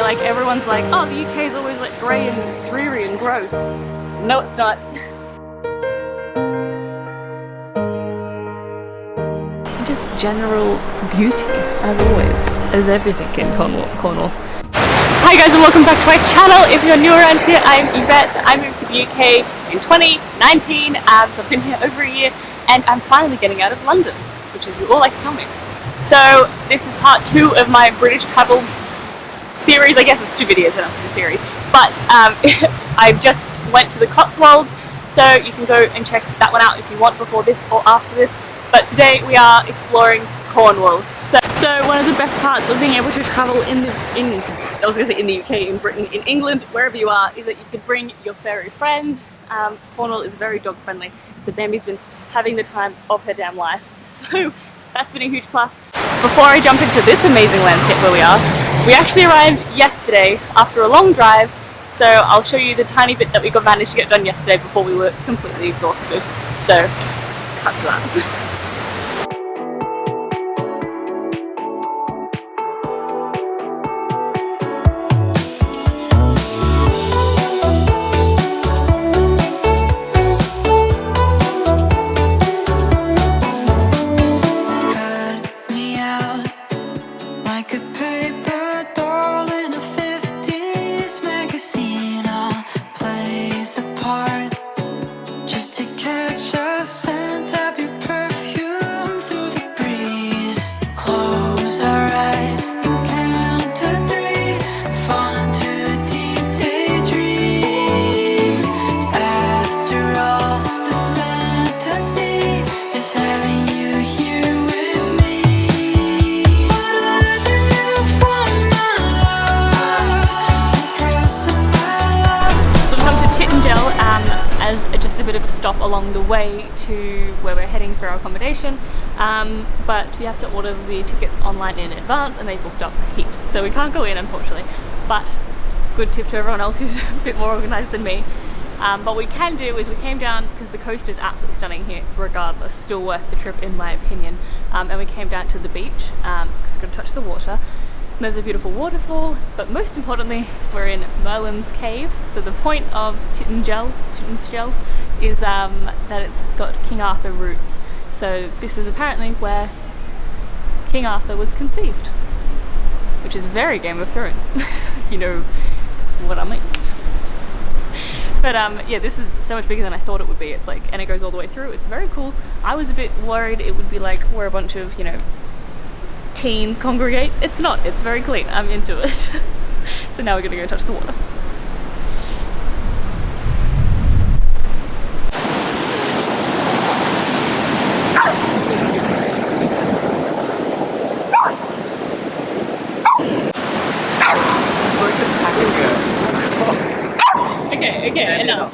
like everyone's like, oh, the UK is always like grey and dreary and gross. No, it's not. Just general beauty, as always, as everything in Cornwall. Hi guys and welcome back to my channel. If you're new around here, I'm Yvette. I moved to the UK in 2019, so I've been here over a year and I'm finally getting out of London, which is you all like to tell me. So this is part 2 of my British travel series. I guess it's 2 videos and it's a series, but I just went to the Cotswolds, so you can go and check that one out if you want before this or after this. But today we are exploring Cornwall. So one of the best parts of being able to travel in the UK, in Britain, in England, wherever you are, is that you can bring your furry friend. Cornwall is very dog friendly, so Bambi's been having the time of her damn life. So that's been a huge plus. Before I jump into this amazing landscape where we actually arrived yesterday after a long drive. So I'll show you the tiny bit that we managed to get done yesterday before we were completely exhausted. So cut to that. As just a bit of a stop along the way to where we're heading for our accommodation, but you have to order the tickets online in advance and they booked up heaps, so we can't go in unfortunately, but good tip to everyone else who's a bit more organised than me. But what we can do is we came down, because the coast is absolutely stunning here regardless, still worth the trip in my opinion, and we came down to the beach because we're going to touch the water. There's a beautiful waterfall, but most importantly we're in Merlin's cave. So the point of Tintagel is that it's got King Arthur roots. So this is apparently where King Arthur was conceived, which is very Game of Thrones, if you know what I mean. But yeah, this is so much bigger than I thought it would be. It's like, and it goes all the way through. It's very cool. I was a bit worried it would be like where a bunch of, you know, teens congregate. It's not, it's very clean. I'm into it. So now we're gonna go touch the water. It's like it's hacking. Okay, enough.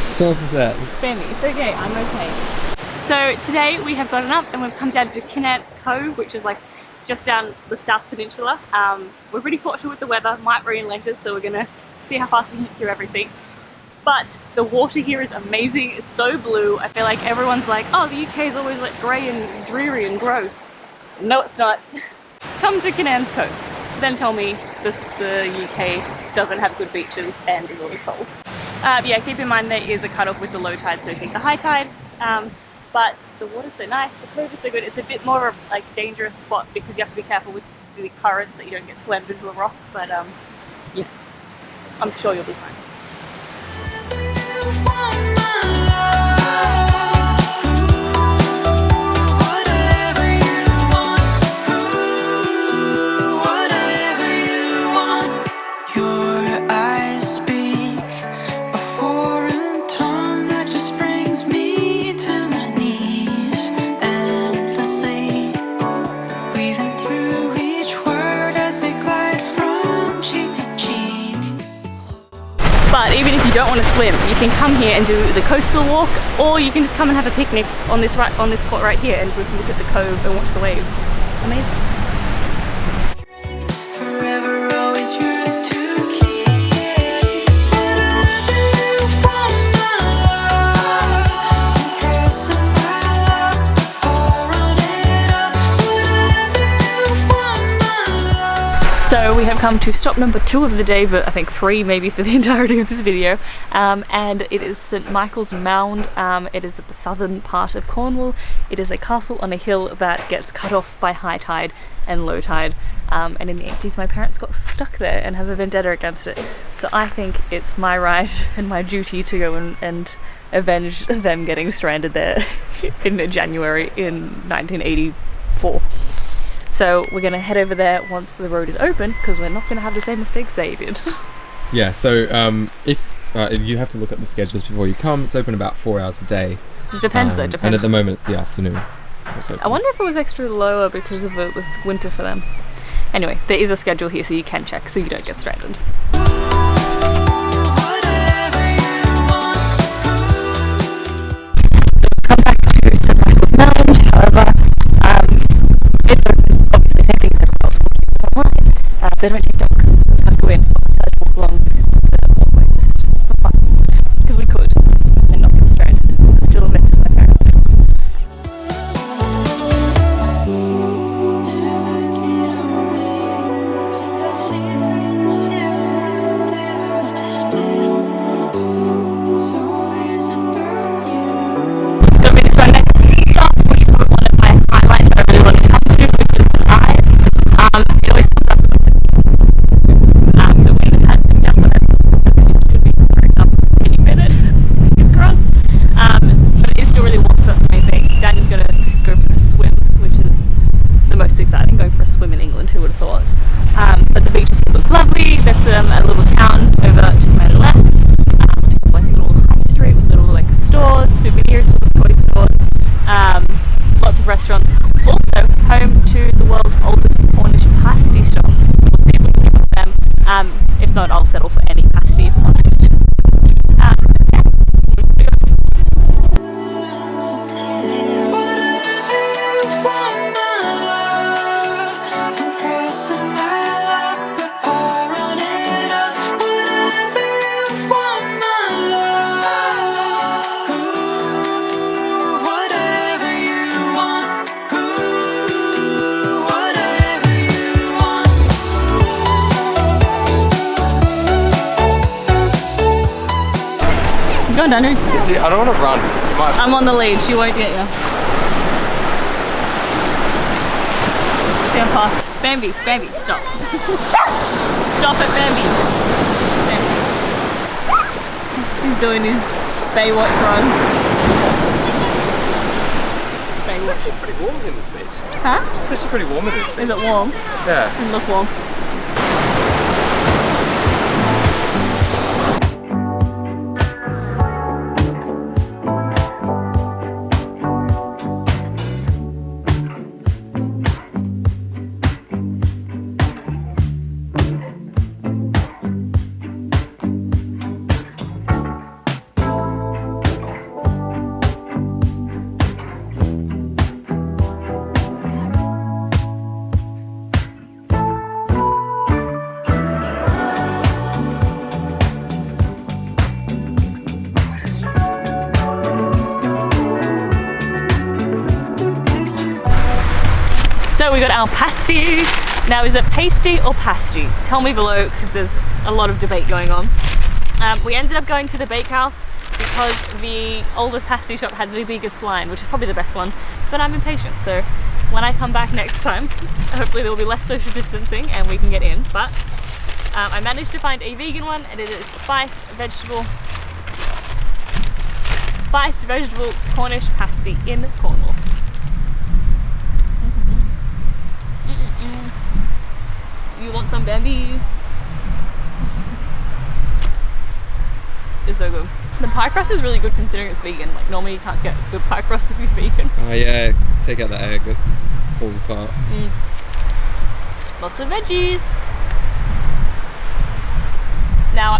So upset. Bambi, it's okay, I'm okay. So today we have gotten up and we've come down to Cornwallst Cove, which is like just down the South Peninsula. We're pretty fortunate with the weather, might rain later, so we're gonna see how fast we can get through everything. But the water here is amazing, it's so blue. I feel like everyone's like, oh, the UK is always like grey and dreary and gross. No, it's not. Come to Cornwallst Cove, then tell me the UK doesn't have good beaches and is always cold. Yeah, keep in mind there is a cutoff with the low tide, so take the high tide. But the water's so nice, the cove is so good. It's a bit more of a like dangerous spot because you have to be careful with the currents so you don't get slammed into a rock. But yeah, I'm sure you'll be fine. But even if you don't want to swim, you can come here and do the coastal walk, or you can just come and have a picnic on this spot right here and just look at the cove and watch the waves. Amazing. Forever always yours to keep. have come to stop number 2 of the day, but I think 3 maybe for the entirety of this video, and it is St Michael's Mound. It is at the southern part of Cornwall. It is a castle on a hill that gets cut off by high tide and low tide, and in the 80s my parents got stuck there and have a vendetta against it, so I think it's my right and my duty to go and avenge them getting stranded there in January in 1984. So we're going to head over there once the road is open, because we're not going to have the same mistakes they did. Yeah, so if you have to look at the schedules before you come, it's open about 4 hours a day. It depends though, And at the moment it's the afternoon. I wonder if it was extra lower because of it was winter for them. Anyway, there is a schedule here so you can check so you don't get stranded. Come back to St Michael's Mound, however, it's open, obviously same thing as everywhere else, online. They don't take dogs, so we can't go in, walk along the walkway just for fun, because we could, and not get stranded. It's still a bit to my parents. A little town over to my left, which is like a little high street with little like stores, souvenir stores, toy stores, lots of restaurants. Also home to the world's oldest Cornish pasty shop. So we'll see if we can get with them. If not, I'll settle for any pasty if I'm honest. Yeah. Go on, Daniel. See, I don't want to run. I'm on the lead, she won't get you. See how fast. Bambi, Bambi, stop. Stop it, Bambi. He's doing his Baywatch run. Baywatch. It's actually pretty warm in this beach. Huh? It's actually pretty warm in this beach. Is it warm? Yeah. It doesn't look warm. So we got our pasty. Now is it pasty or pasty? Tell me below, because there's a lot of debate going on. We ended up going to the bakehouse because the oldest pasty shop had the biggest line, which is probably the best one, but I'm impatient, so when I come back next time, hopefully there will be less social distancing and we can get in. But I managed to find a vegan one, and it is spiced vegetable Cornish pasty in Cornwall. You want some, Bambi? It's so good. The pie crust is really good considering it's vegan. Like normally you can't get good pie crust if you're vegan. Oh yeah, take out the egg, it falls apart. Lots of veggies. Now,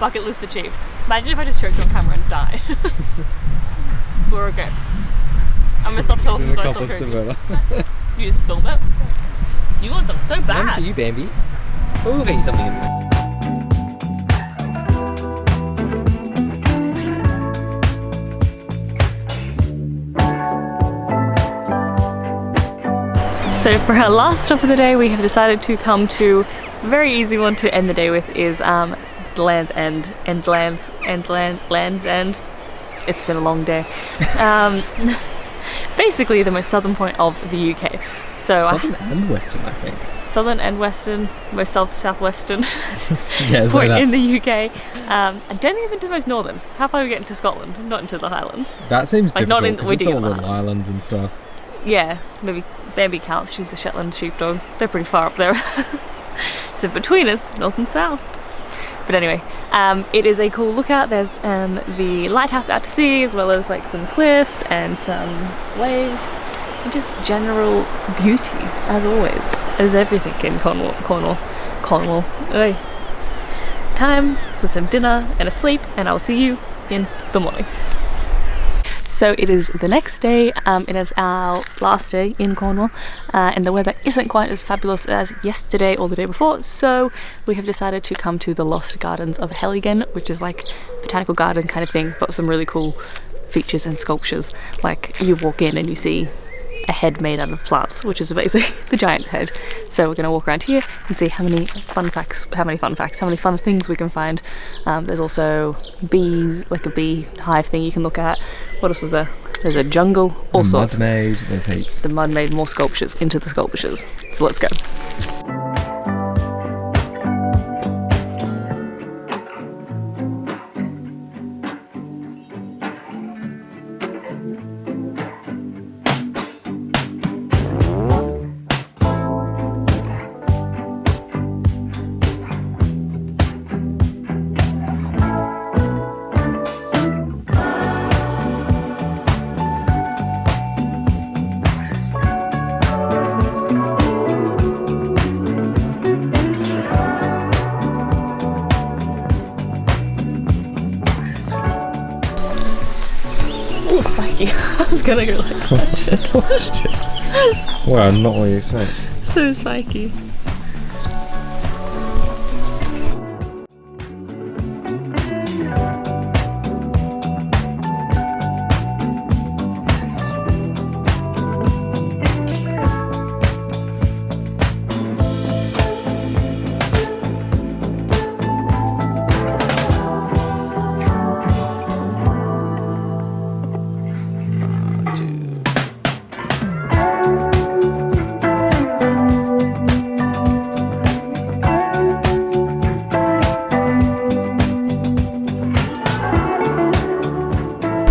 bucket list achieved. Imagine if I just choked on camera and died. We're okay. I'm gonna stop talking so I stop choking. You just film it. You want some so bad. One for you, Bambi. Oh, we'll get you something in there. So for our last stop of the day, we have decided to come to a very easy one to end the day with is Land's End. Land's End. It's been a long day. Basically the most southern point of the UK. So Southern and western, I think. Southern and western, most southwestern Yeah, point that. in the UK. I don't think I've been to the most northern. How far are we getting to Scotland? Not into the Highlands. That seems Like, not difficult in- because we it's do all get little Highlands. islands and stuff. Yeah, maybe Bambi counts. She's a Shetland sheepdog. They're pretty far up there. So between us, north and south. But anyway, it is a cool lookout. There's the lighthouse out to sea, as well as like some cliffs and some waves. And just general beauty, as always, as everything in Cornwall. Oi. Time for some dinner and a sleep, and I'll see you in the morning. So it is the next day, it is our last day in Cornwall, and the weather isn't quite as fabulous as yesterday or the day before, so we have decided to come to the Lost Gardens of Heligen, which is like a botanical garden kind of thing, but with some really cool features and sculptures. Like, you walk in and you see a head made out of plants, which is basically the giant's head. So we're going to walk around here and see how many fun things we can find. There's also bees, like a bee hive thing you can look at. What else was there? There's a jungle, all sorts. Mud made, there's heaps. The mud made more sculptures into the sculptures. So let's go. Oh, spiky. I was gonna go like that. Well, not what you expect. So spiky.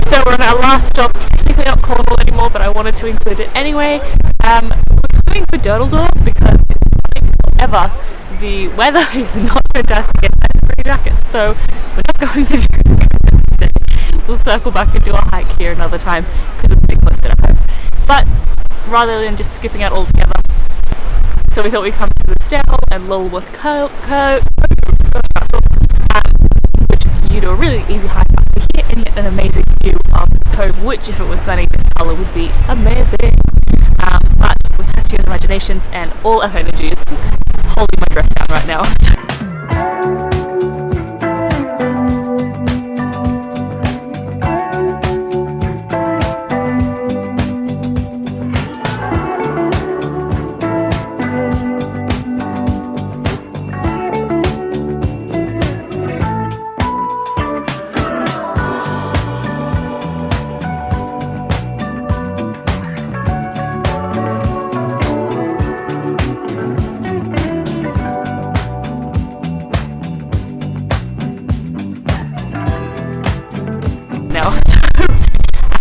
So we're on our last stop, technically not Cornwall anymore, but I wanted to include it anyway. We're coming for Durdledore because ever the weather is not fantastic and I have a jacket, so we're not going to do it today. We'll circle back and do a hike here another time because it's a bit closer to home. But rather than just skipping out altogether, so we thought we'd come to the Staycation and Lulworth which you do a really easy hike up to here and get an amazing view of the cove, which if it was sunny this colour would be amazing. But we have to use our imaginations and all our energies. Holding my dress down right now.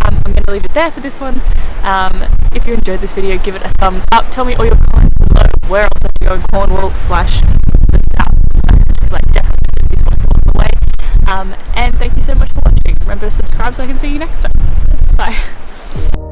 I'm going to leave it there for this one. If you enjoyed this video, give it a thumbs up. Tell me all your comments below. Where else have you gone Cornwall / the South? Because I definitely missed these points along the way. And thank you so much for watching. Remember to subscribe so I can see you next time. Bye.